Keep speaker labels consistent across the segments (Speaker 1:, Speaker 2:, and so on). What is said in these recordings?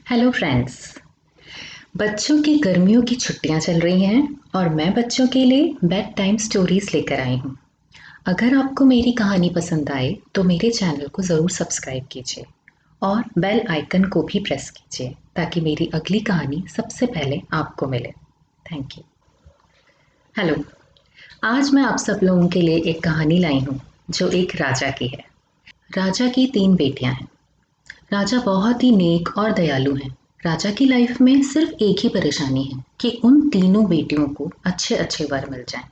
Speaker 1: Hello friends. बच्चों की गर्मियों की छुट्टियां चल रही हैं और मैं बच्चों के लिए बेड टाइम स्टोरीज लेकर आई हूँ। अगर आपको मेरी कहानी पसंद आए तो मेरे चैनल को ज़रूर सब्सक्राइब कीजिए और बेल आइकन को भी प्रेस कीजिए ताकि मेरी अगली कहानी सबसे पहले आपको मिले। Thank you. हेलो। आज मैं आप सब लोगों के लिए एक कहानी लाई हूँ जो एक राजा की है। राजा की 3 बेटियां हैं। राजा बहुत ही नेक और दयालु हैं। राजा की लाइफ में सिर्फ एक ही परेशानी है कि उन तीनों बेटियों को अच्छे अच्छे वर मिल जाएं।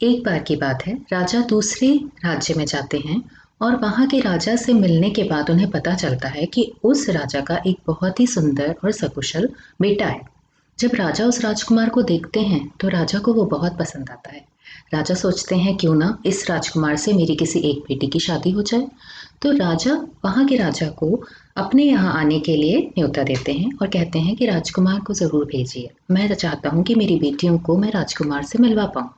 Speaker 1: एक बार की बात है, राजा दूसरे राज्य में जाते हैं और वहाँ के राजा से मिलने के बाद उन्हें पता चलता है कि उस राजा का एक बहुत ही सुंदर और सकुशल बेटा है। जब राजा उस राजकुमार को देखते हैं तो राजा को वो बहुत पसंद आता है। राजा सोचते हैं क्यों ना इस राजकुमार से मेरी किसी एक बेटी की शादी हो जाए। तो राजा वहाँ के राजा को अपने यहाँ आने के लिए न्योता देते हैं और कहते हैं कि राजकुमार को ज़रूर भेजिए। मैं चाहता हूँ कि मेरी बेटियों को मैं राजकुमार से मिलवा पाऊँ।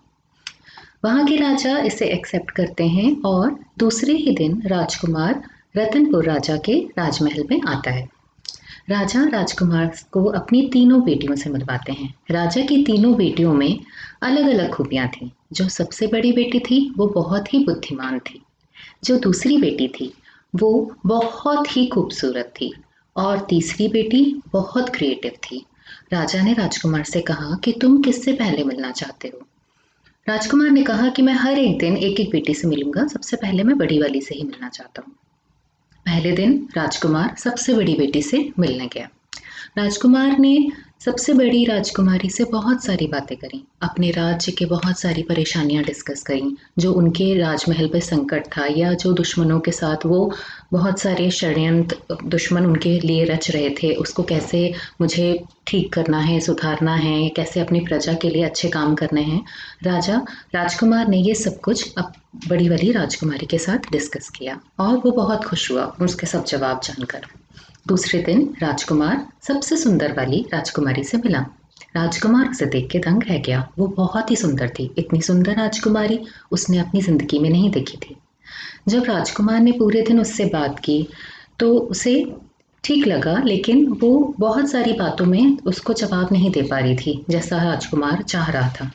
Speaker 1: वहाँ के राजा इसे एक्सेप्ट करते हैं और दूसरे ही दिन राजकुमार रतनपुर राजा के राजमहल में आता है। राजा राजकुमार को अपनी तीनों बेटियों से मिलवाते हैं। राजा की तीनों बेटियों में अलग अलग खूबियां थीं। जो सबसे बड़ी बेटी थी वो बहुत ही बुद्धिमान थी। जो दूसरी बेटी थी वो बहुत ही खूबसूरत थी और तीसरी बेटी बहुत क्रिएटिव थी। राजा ने राजकुमार से कहा कि तुम किससे पहले मिलना चाहते हो। राजकुमार ने कहा कि मैं हर एक दिन एक एक बेटी से मिलूंगा, सबसे पहले मैं बड़ी वाली से ही मिलना चाहता हूँ। पहले दिन राजकुमार सबसे बड़ी बेटी से मिलने गया। राजकुमार ने सबसे बड़ी राजकुमारी से बहुत सारी बातें करी, अपने राज्य के बहुत सारी परेशानियां डिस्कस करी, जो उनके राजमहल पे संकट था या जो दुश्मनों के साथ वो बहुत सारे षड्यंत्र दुश्मन उनके लिए रच रहे थे, उसको कैसे मुझे ठीक करना है, सुधारना है, कैसे अपनी प्रजा के लिए अच्छे काम करने हैं। राजा राजकुमार ने ये सब कुछ अब बड़ी वाली राजकुमारी के साथ डिस्कस किया और वो बहुत खुश हुआ उसके सब जवाब जानकर। दूसरे दिन राजकुमार सबसे सुंदर वाली राजकुमारी से मिला। राजकुमार उसे देख के दंग रह गया। वो बहुत ही सुंदर थी। इतनी सुंदर राजकुमारी उसने अपनी जिंदगी में नहीं देखी थी। जब राजकुमार ने पूरे दिन उससे बात की तो उसे ठीक लगा, लेकिन वो बहुत सारी बातों में उसको जवाब नहीं दे पा रही थी जैसा राजकुमार चाह रहा था।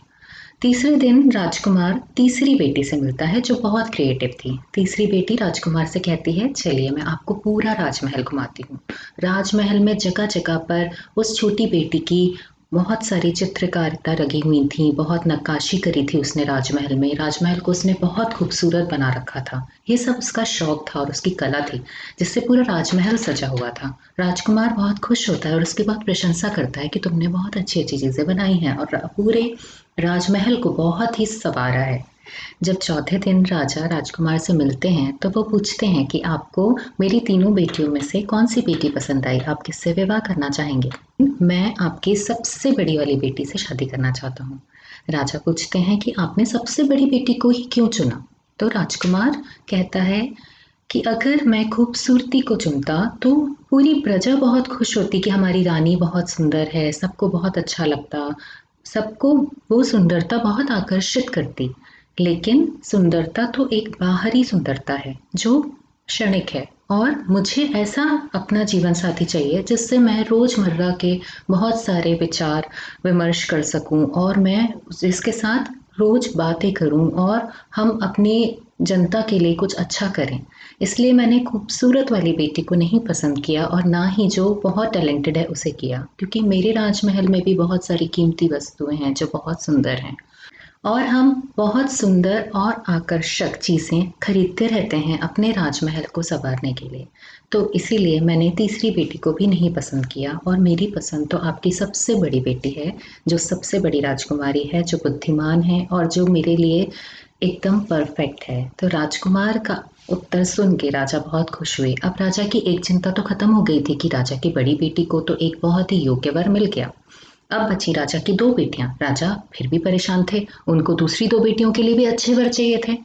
Speaker 1: तीसरे दिन राजकुमार तीसरी बेटी से मिलता है जो बहुत क्रिएटिव थी। तीसरी बेटी राजकुमार से कहती है चलिए मैं आपको पूरा राजमहल घुमाती हूँ। राजमहल में जगह जगह पर उस छोटी बेटी की बहुत सारी चित्रकारिता लगी हुई थी, बहुत नक्काशी करी थी उसने राजमहल में। राजमहल को उसने बहुत खूबसूरत बना रखा था। ये सब उसका शौक था और उसकी कला थी जिससे पूरा राजमहल सजा हुआ था। राजकुमार बहुत खुश होता है और उसके बाद प्रशंसा करता है कि तुमने बहुत अच्छी अच्छी चीज़ें बनाई हैं और पूरे राजमहल को बहुत ही संवारा है। जब चौथे दिन राजा राजकुमार से मिलते हैं तो वो पूछते हैं कि आपको मेरी तीनों बेटियों में से कौन सी बेटी पसंद आई, आप किससे विवाह करना चाहेंगे। मैं आपकी सबसे बड़ी वाली बेटी से शादी करना चाहता हूँ। राजा पूछते हैं कि आपने सबसे बड़ी बेटी को ही क्यों चुना। तो राजकुमार कहता है कि अगर मैं खूबसूरती को चुनता तो पूरी प्रजा बहुत खुश होती कि हमारी रानी बहुत सुंदर है, सबको बहुत अच्छा लगता, सबको वो सुंदरता बहुत आकर्षित करती। लेकिन सुंदरता तो एक बाहरी सुंदरता है जो क्षणिक है और मुझे ऐसा अपना जीवन साथी चाहिए जिससे मैं रोज़मर्रा के बहुत सारे विचार विमर्श कर सकूं और मैं इसके साथ रोज़ बातें करूं और हम अपनी जनता के लिए कुछ अच्छा करें। इसलिए मैंने खूबसूरत वाली बेटी को नहीं पसंद किया और ना ही जो बहुत टैलेंटेड है उसे किया, क्योंकि मेरे राजमहल में भी बहुत सारी कीमती वस्तुएं हैं जो बहुत सुंदर हैं और हम बहुत सुंदर और आकर्षक चीज़ें खरीदते रहते हैं अपने राजमहल को संवारने के लिए। तो इसीलिए मैंने तीसरी बेटी को भी नहीं पसंद किया और मेरी पसंद तो आपकी सबसे बड़ी बेटी है, जो सबसे बड़ी राजकुमारी है, जो बुद्धिमान है और जो मेरे लिए एकदम परफेक्ट है। तो राजकुमार का उत्तर सुन के राजा बहुत खुश हुए। अब राजा की एक चिंता तो खत्म हो गई थी कि राजा की बड़ी बेटी को तो एक बहुत ही योग्य वर मिल गया। अब बची राजा की 2 बेटियां। राजा फिर भी परेशान थे, उनको दूसरी 2 बेटियों के लिए भी अच्छे वर चाहिए थे।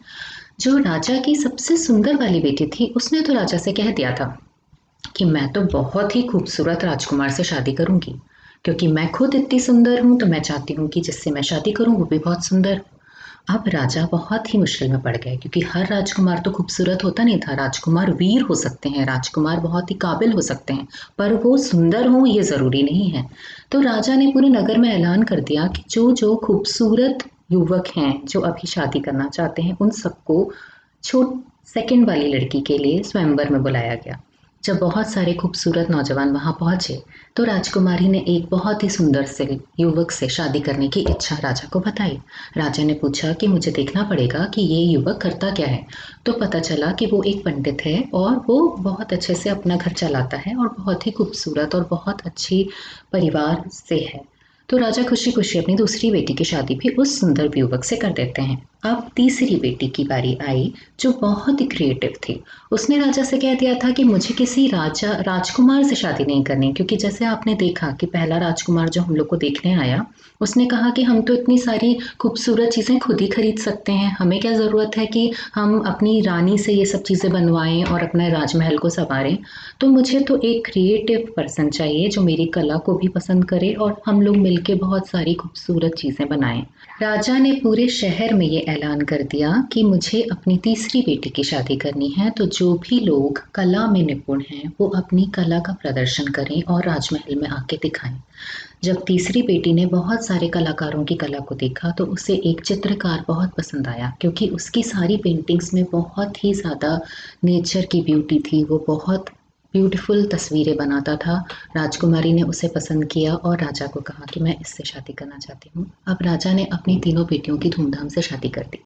Speaker 1: जो राजा की सबसे सुंदर वाली बेटी थी उसने तो राजा से कह दिया था कि मैं तो बहुत ही खूबसूरत राजकुमार से शादी करूंगी, क्योंकि मैं खुद इतनी सुंदर हूं तो मैं चाहती हूँ कि जिससे मैं शादी करूं वो भी बहुत सुंदर। अब राजा बहुत ही मुश्किल में पड़ गए क्योंकि हर राजकुमार तो खूबसूरत होता नहीं था। राजकुमार वीर हो सकते हैं, राजकुमार बहुत ही काबिल हो सकते हैं, पर वो सुंदर हों ये ज़रूरी नहीं है। तो राजा ने पूरे नगर में ऐलान कर दिया कि जो खूबसूरत युवक हैं जो अभी शादी करना चाहते हैं उन सबको छूट सेकंड वाली लड़की के लिए स्वयंवर में बुलाया गया। जब बहुत सारे खूबसूरत नौजवान वहां पहुंचे तो राजकुमारी ने एक बहुत ही सुंदर से युवक से शादी करने की इच्छा राजा को बताई। राजा ने पूछा कि मुझे देखना पड़ेगा कि ये युवक करता क्या है। तो पता चला कि वो एक पंडित है और वो बहुत अच्छे से अपना घर चलाता है और बहुत ही खूबसूरत और बहुत अच्छी परिवार से है। तो राजा खुशी खुशी अपनी दूसरी बेटी की शादी भी उस सुंदर युवक से कर देते हैं। अब तीसरी बेटी की बारी आई जो बहुत ही क्रिएटिव थी। उसने राजा से कह दिया था कि मुझे किसी राजकुमार से शादी नहीं करनी, क्योंकि जैसे आपने देखा कि पहला राजकुमार जो हम लोग को देखने आया उसने कहा कि हम तो इतनी सारी खूबसूरत चीज़ें खुद ही खरीद सकते हैं, हमें क्या ज़रूरत है कि हम अपनी रानी से ये सब चीज़ें बनवाएं और अपने राजमहल को संवारें। तो मुझे तो एक क्रिएटिव पर्सन चाहिए जो मेरी कला को भी पसंद करे और हम लोग मिलके बहुत सारी खूबसूरत चीज़ें बनाएं। राजा ने पूरे शहर में ये ऐलान कर दिया कि मुझे अपनी तीसरी बेटी की शादी करनी है, तो जो भी लोग कला में निपुण हैं वो अपनी कला का प्रदर्शन करें और राजमहल में आके दिखाएं। जब तीसरी बेटी ने बहुत सारे कलाकारों की कला को देखा तो उसे एक चित्रकार बहुत पसंद आया, क्योंकि उसकी सारी पेंटिंग्स में बहुत ही ज़्यादा नेचर की ब्यूटी थी, वो बहुत ब्यूटीफुल तस्वीरें बनाता था। राजकुमारी ने उसे पसंद किया और राजा को कहा कि मैं इससे शादी करना चाहती हूँ। अब राजा ने अपनी तीनों बेटियों की धूमधाम से शादी कर दी।